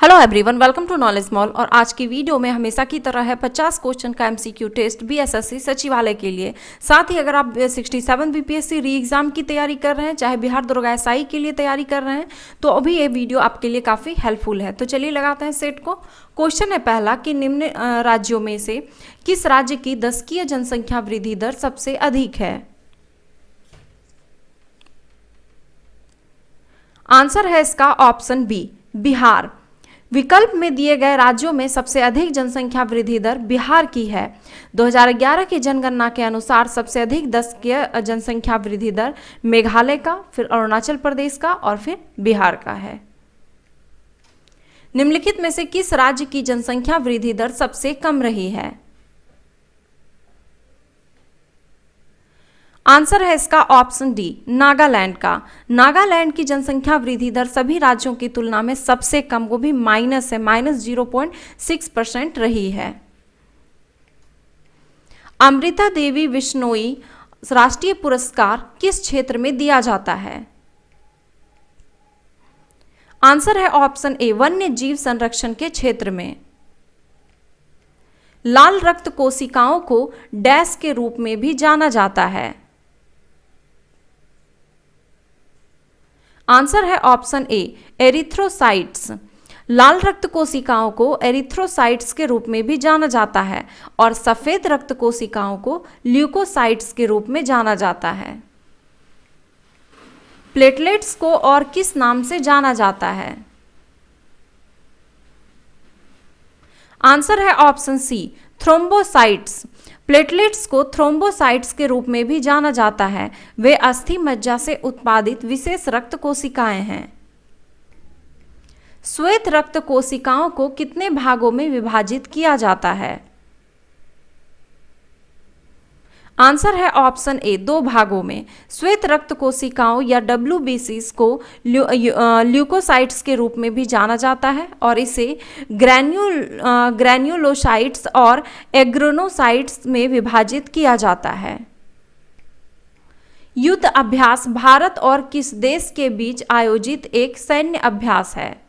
Hello everyone, welcome to Knowledge Mall. और आज की वीडियो में हमेशा की तरह है 50 क्वेश्चन का एमसीक्यू टेस्ट बीएसएससी सचिवालय के लिए। साथ ही अगर आप 67 बीपीएससी री एग्जाम की तैयारी कर रहे हैं, चाहे बिहार दरोगा एसआई के लिए तैयारी कर रहे हैं, तो अभी ये वीडियो आपके लिए काफ़ी हेल्पफुल है। तो चलिए लगाते हैं सेट को। क्वेश्चन है पहला कि निम्न राज्यों में से किस राज्य की दशकीय जनसंख्या वृद्धि दर सबसे अधिक है। आंसर है इसका ऑप्शन बी, बिहार। विकल्प में दिए गए राज्यों में सबसे अधिक जनसंख्या वृद्धि दर बिहार की है। 2011 की जनगणना के अनुसार सबसे अधिक दशकीय जनसंख्या वृद्धि दर मेघालय का, फिर अरुणाचल प्रदेश का और फिर बिहार का है। निम्नलिखित में से किस राज्य की जनसंख्या वृद्धि दर सबसे कम रही है। आंसर है इसका ऑप्शन डी, नागालैंड का। नागालैंड की जनसंख्या वृद्धि दर सभी राज्यों की तुलना में सबसे कम, वो भी माइनस है, -0.6% रही है। अमृता देवी बिश्नोई राष्ट्रीय पुरस्कार किस क्षेत्र में दिया जाता है। आंसर है ऑप्शन ए, वन्य जीव संरक्षण के क्षेत्र में। लाल रक्त कोशिकाओं को डैश के रूप में भी जाना जाता है। आंसर है ऑप्शन ए, एरिथ्रोसाइट्स। लाल रक्त कोशिकाओं को एरिथ्रोसाइट्स के रूप में भी जाना जाता है और सफेद रक्त कोशिकाओं को ल्यूकोसाइट्स के रूप में जाना जाता है। प्लेटलेट्स को और किस नाम से जाना जाता है। आंसर है ऑप्शन सी, थ्रोम्बोसाइट्स। प्लेटलेट्स को थ्रोम्बोसाइट्स के रूप में भी जाना जाता है। वे अस्थि मज्जा से उत्पादित विशेष रक्त कोशिकाएं हैं। श्वेत रक्त कोशिकाओं को कितने भागों में विभाजित किया जाता है। आंसर है ऑप्शन ए, 2 भागों में। श्वेत रक्त कोशिकाओं या WBCs को ल्यूकोसाइट्स के रूप में भी जाना जाता है और इसे ग्रैन्युलोसाइट्स और एग्रेनोसाइट्स में विभाजित किया जाता है। युद्ध अभ्यास भारत और किस देश के बीच आयोजित एक सैन्य अभ्यास है।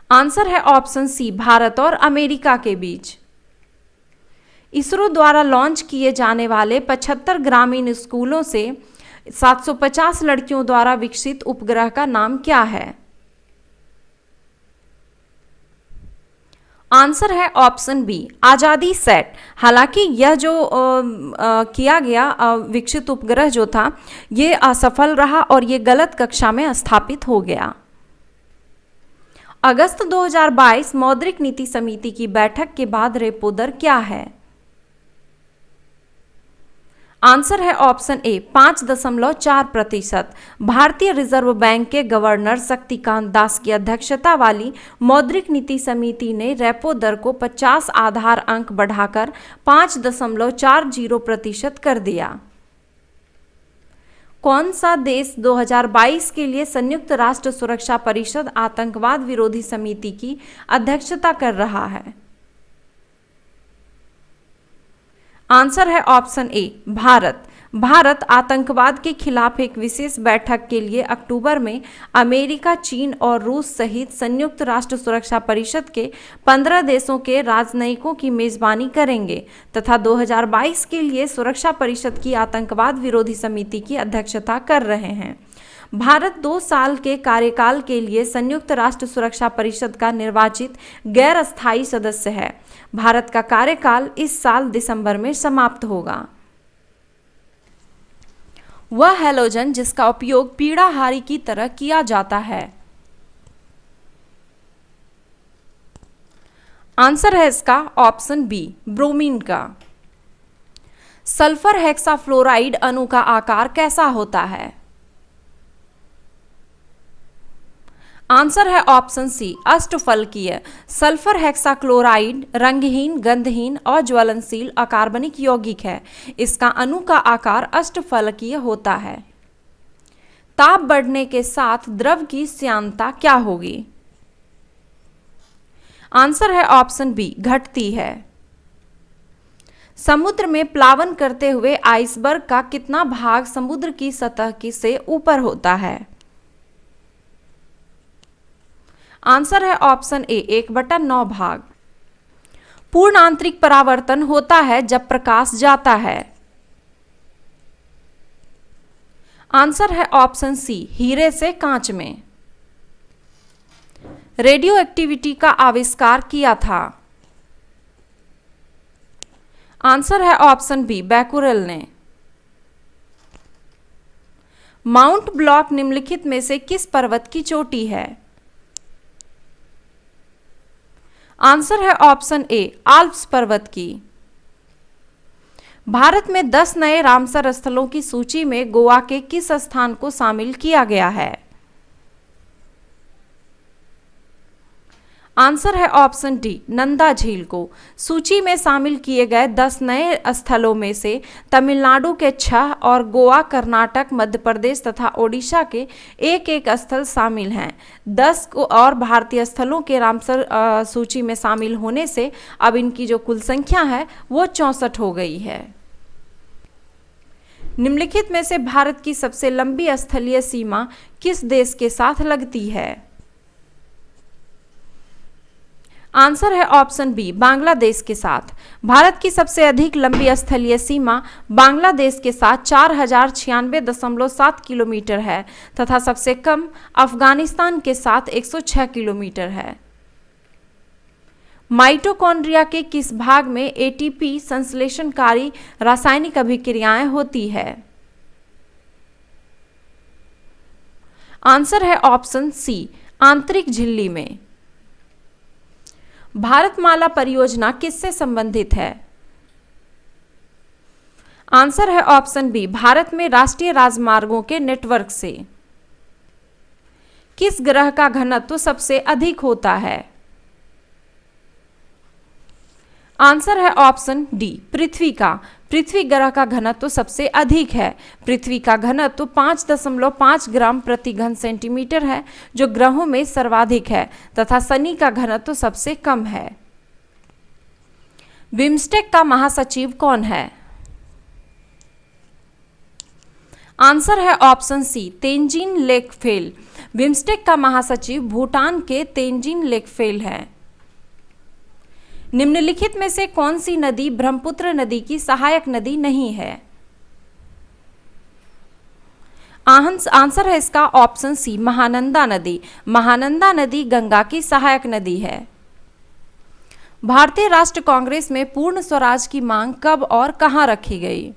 आंसर है ऑप्शन सी, भारत और अमेरिका के बीच। इसरो द्वारा लॉन्च किए जाने वाले 75 ग्रामीण स्कूलों से 750 लड़कियों द्वारा विकसित उपग्रह का नाम क्या है। आंसर है ऑप्शन बी, आजादी सेट। हालांकि यह जो किया गया विकसित उपग्रह जो था, ये असफल रहा और ये गलत कक्षा में स्थापित हो गया। अगस्त 2022 मौद्रिक नीति समिति की बैठक के बाद रेपो दर क्या है। आंसर है ऑप्शन ए, 5.4%। भारतीय रिजर्व बैंक के गवर्नर शक्तिकांत दास की अध्यक्षता वाली मौद्रिक नीति समिति ने रेपो दर को 50 आधार अंक बढ़ाकर 5.40% कर दिया। कौन सा देश 2022 के लिए संयुक्त राष्ट्र सुरक्षा परिषद आतंकवाद विरोधी समिति की अध्यक्षता कर रहा है। आंसर है ऑप्शन ए, भारत। भारत आतंकवाद के खिलाफ एक विशेष बैठक के लिए अक्टूबर में अमेरिका, चीन और रूस सहित संयुक्त राष्ट्र सुरक्षा परिषद के 15 देशों के राजनयिकों की मेजबानी करेंगे तथा 2022 के लिए सुरक्षा परिषद की आतंकवाद विरोधी समिति की अध्यक्षता कर रहे हैं। भारत 2 साल के कार्यकाल के लिए संयुक्त राष्ट्र सुरक्षा परिषद का निर्वाचित गैर अस्थायी सदस्य है। भारत का कार्यकाल इस साल दिसंबर में समाप्त होगा। वह हैलोजन जिसका उपयोग पीड़ाहारी की तरह किया जाता है। आंसर है इसका ऑप्शन बी, ब्रोमीन का। सल्फर हेक्साफ्लोराइड अणु का आकार कैसा होता है। आंसर है ऑप्शन सी, अष्टफलकीय। सल्फर हेक्साक्लोराइड रंगहीन, गंधहीन और ज्वलनशील अकार्बनिक यौगिक है। इसका अणु का आकार अष्टफलकीय होता है। ताप बढ़ने के साथ द्रव की श्यानता क्या होगी। आंसर है ऑप्शन बी, घटती है। समुद्र में प्लावन करते हुए आइसबर्ग का कितना भाग समुद्र की सतह की से ऊपर होता है। आंसर है ऑप्शन ए 1/9 भाग। पूर्ण आंतरिक परावर्तन होता है जब प्रकाश जाता है। आंसर है ऑप्शन सी हीरे से कांच में। रेडियो एक्टिविटी का आविष्कार किया था। आंसर है ऑप्शन बी बैकुरेल ने। माउंट ब्लॉक निम्नलिखित में से किस पर्वत की चोटी है? आंसर है ऑप्शन ए आल्प्स पर्वत की। भारत में 10 नए रामसर स्थलों की सूची में गोवा के किस स्थान को शामिल किया गया है? आंसर है ऑप्शन डी नंदा झील को। सूची में शामिल किए गए 10 नए स्थलों में से तमिलनाडु के 6 और गोवा, कर्नाटक, मध्य प्रदेश तथा ओडिशा के एक स्थल शामिल हैं। 10 और भारतीय स्थलों के रामसर सूची में शामिल होने से अब इनकी जो कुल संख्या है वो 64 हो गई है। निम्नलिखित में से भारत की सबसे लंबी स्थलीय सीमा किस देश के साथ लगती है? आंसर है ऑप्शन बी बांग्लादेश के साथ। भारत की सबसे अधिक लंबी स्थलीय सीमा बांग्लादेश के साथ 4096.7 किलोमीटर है तथा सबसे कम अफगानिस्तान के साथ 106 किलोमीटर है। माइटोकॉन्ड्रिया के किस भाग में एटीपी संश्लेषणकारी रासायनिक अभिक्रियाएं होती है? आंसर है ऑप्शन सी आंतरिक झिल्ली में। भारतमाला परियोजना किससे संबंधित है? आंसर है ऑप्शन बी भारत में राष्ट्रीय राजमार्गों के नेटवर्क से। किस ग्रह का घनत्व सबसे अधिक होता है? आंसर है ऑप्शन डी पृथ्वी का। पृथ्वी ग्रह का घनत्व सबसे अधिक है। पृथ्वी का घनत्व 5.5 ग्राम प्रति घन सेंटीमीटर है जो ग्रहों में सर्वाधिक है तथा शनि का घनत्व सबसे कम है। बिम्स्टेक का महासचिव कौन है? आंसर है option C Tenzin Lekphell. BIMSTEC का महासचिव भूटान के तेंजिन लेकफेल है। निम्नलिखित में से कौन सी नदी ब्रह्मपुत्र नदी की सहायक नदी नहीं है? आंसर है इसका ऑप्शन सी महानंदा नदी। महानंदा नदी गंगा की सहायक नदी है। भारतीय राष्ट्र कांग्रेस में पूर्ण स्वराज की मांग कब और कहां रखी गई?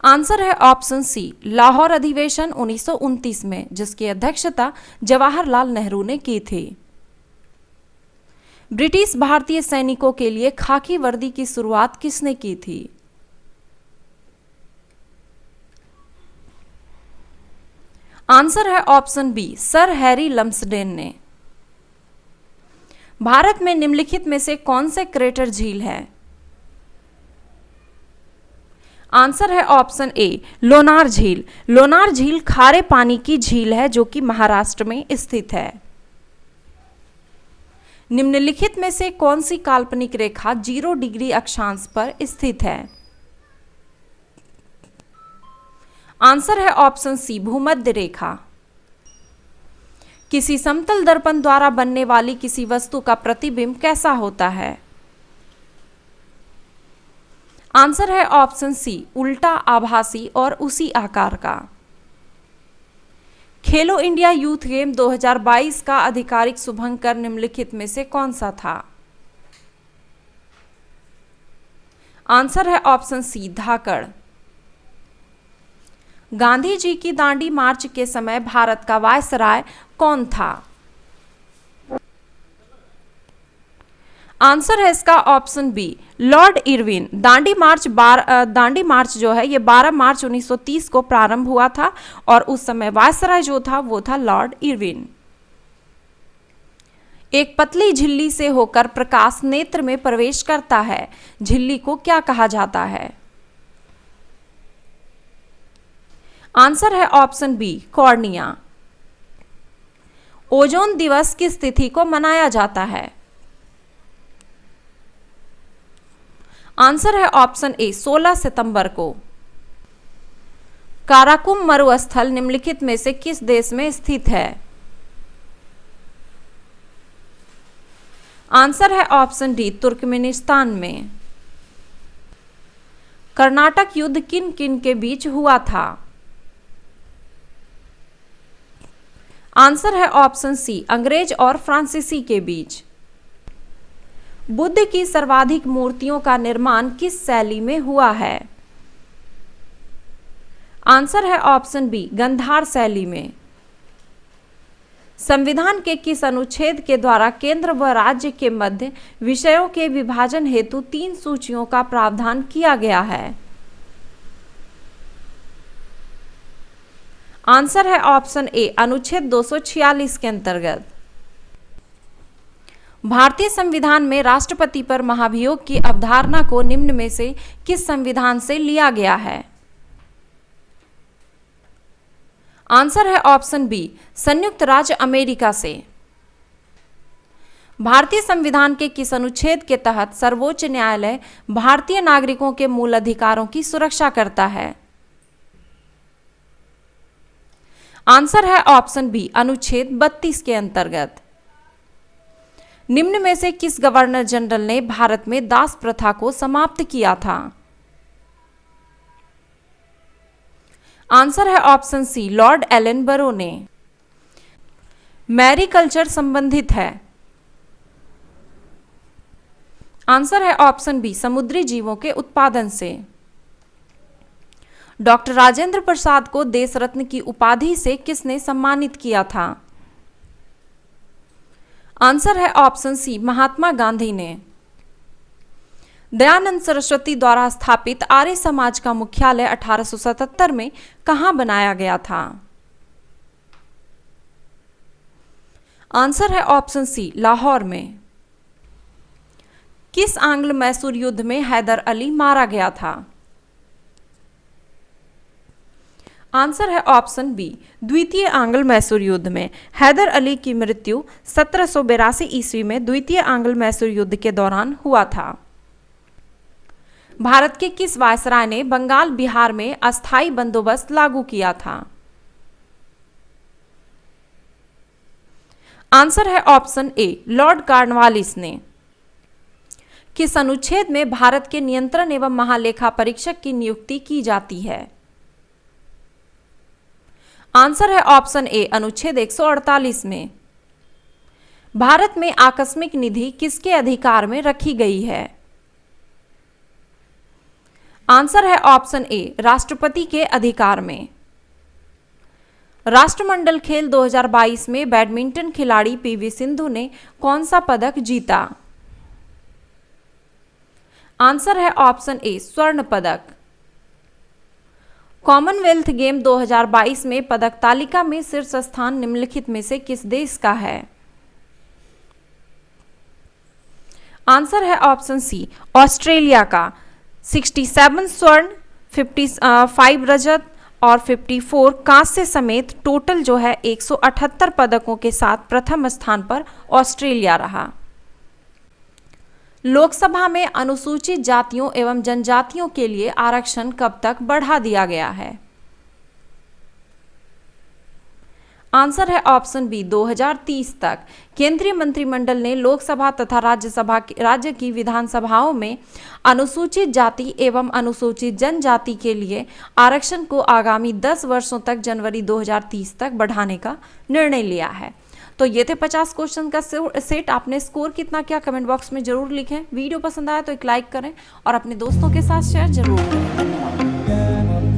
आंसर है ऑप्शन सी लाहौर अधिवेशन 1929 में, जिसकी अध्यक्षता जवाहरलाल नेहरू ने की थी। ब्रिटिश भारतीय सैनिकों के लिए खाकी वर्दी की शुरुआत किसने की थी? आंसर है option B Sir Harry Lumsden ने। भारत में निम्नलिखित में से कौन से क्रेटर झील है? आंसर है ऑप्शन ए लोनार झील। लोनार झील खारे पानी की झील है जो कि महाराष्ट्र में स्थित है। निम्नलिखित में से कौन सी काल्पनिक रेखा 0 डिग्री अक्षांश पर स्थित है? आंसर है ऑप्शन सी भूमध्य रेखा। किसी समतल दर्पण द्वारा बनने वाली किसी वस्तु का प्रतिबिंब कैसा होता है? आंसर है ऑप्शन सी उल्टा, आभासी और उसी आकार का। खेलो इंडिया यूथ गेम 2022 का आधिकारिक शुभंकर निम्नलिखित में से कौन सा था? आंसर है ऑप्शन सी धाकड़। गांधी जी की दांडी मार्च के समय भारत का वायसराय कौन था? आंसर है इसका option B Lord Irwin. Dandi march जो है ये 12 मार्च 1930 को प्रारंभ हुआ था और उस समय वायसराय जो था वो था लॉर्ड इरविन। एक पतली झिल्ली से होकर प्रकाश नेत्र में प्रवेश करता है, झिल्ली को क्या कहा जाता है? आंसर है ऑप्शन बी कॉर्निया। ओजोन दिवस किस तिथि को मनाया जाता है? आंसर है ऑप्शन ए 16 सितंबर को। काराकुम मरुस्थल निम्नलिखित में से किस देश में स्थित है? आंसर है ऑप्शन डी तुर्कमेनिस्तान में। कर्नाटक युद्ध किन किन के बीच हुआ था? आंसर है ऑप्शन सी अंग्रेज और फ्रांसीसी के बीच। बुद्ध की सर्वाधिक मूर्तियों का निर्माण किस शैली में हुआ है? आंसर है ऑप्शन बी गंधार शैली में। संविधान के किस अनुच्छेद के द्वारा केंद्र व राज्य के मध्य विषयों के विभाजन हेतु 3 सूचियों का प्रावधान किया गया है? आंसर है ऑप्शन ए अनुच्छेद 246 के अंतर्गत। भारतीय संविधान में राष्ट्रपति पर महाभियोग की अवधारणा को निम्न में से किस संविधान से लिया गया है? आंसर है ऑप्शन बी संयुक्त राज्य अमेरिका से। भारतीय संविधान के किस अनुच्छेद के तहत सर्वोच्च न्यायालय भारतीय नागरिकों के मूल अधिकारों की सुरक्षा करता है? आंसर है ऑप्शन बी अनुच्छेद 32 के अंतर्गत। निम्न में से किस गवर्नर जनरल ने भारत में दास प्रथा को समाप्त किया था? आंसर है ऑप्शन सी लॉर्ड एलन बरो ने। मैरीकल्चर संबंधित है? आंसर है ऑप्शन बी समुद्री जीवों के उत्पादन से। डॉक्टर राजेंद्र प्रसाद को देश रत्न की उपाधि से किसने सम्मानित किया था? आंसर है ऑप्शन सी महात्मा गांधी ने। दयानंद सरस्वती द्वारा स्थापित आर्य समाज का मुख्यालय 1877 में कहां बनाया गया था? आंसर है ऑप्शन सी लाहौर में। किस आंग्ल मैसूर युद्ध में हैदर अली मारा गया था? आंसर है ऑप्शन बी द्वितीय आंग्ल मैसूर युद्ध में। हैदर अली की मृत्यु 1782 ईस्वी में द्वितीय आंग्ल मैसूर युद्ध के दौरान हुआ था। भारत के किस वायसराय ने बंगाल बिहार में अस्थायी बंदोबस्त लागू किया था? आंसर है ऑप्शन ए लॉर्ड कॉर्नवालिस ने। किस अनुच्छेद में भारत के नियंत्रण एवं महालेखा परीक्षक की नियुक्ति की जाती है? आंसर है ऑप्शन ए अनुच्छेद 148 में। भारत में आकस्मिक निधि किसके अधिकार में रखी गई है? आंसर है ऑप्शन ए राष्ट्रपति के अधिकार में। राष्ट्रमंडल खेल 2022 में बैडमिंटन खिलाड़ी पीवी सिंधु ने कौन सा पदक जीता? आंसर है ऑप्शन ए स्वर्ण पदक। कॉमनवेल्थ गेम 2022 में पदक तालिका में शीर्ष स्थान निम्नलिखित में से किस देश का है? आंसर है ऑप्शन सी ऑस्ट्रेलिया का। 67 स्वर्ण, 55 रजत और 54 कांस्य समेत टोटल जो है 178 पदकों के साथ प्रथम स्थान पर ऑस्ट्रेलिया रहा। लोकसभा में अनुसूचित जातियों एवं जनजातियों के लिए आरक्षण कब तक बढ़ा दिया गया है? आंसर है ऑप्शन बी 2030 तक। केंद्रीय मंत्रिमंडल ने लोकसभा तथा राज्य की विधानसभाओं में अनुसूचित जाति एवं अनुसूचित जनजाति के लिए आरक्षण को आगामी 10 वर्षों तक जनवरी 2030 तक बढ़ाने का निर्णय लिया है। तो ये थे 50 क्वेश्चन का सेट। आपने स्कोर कितना किया कमेंट बॉक्स में जरूर लिखें। वीडियो पसंद आया तो एक लाइक करें और अपने दोस्तों के साथ शेयर जरूर करें। धन्यवाद।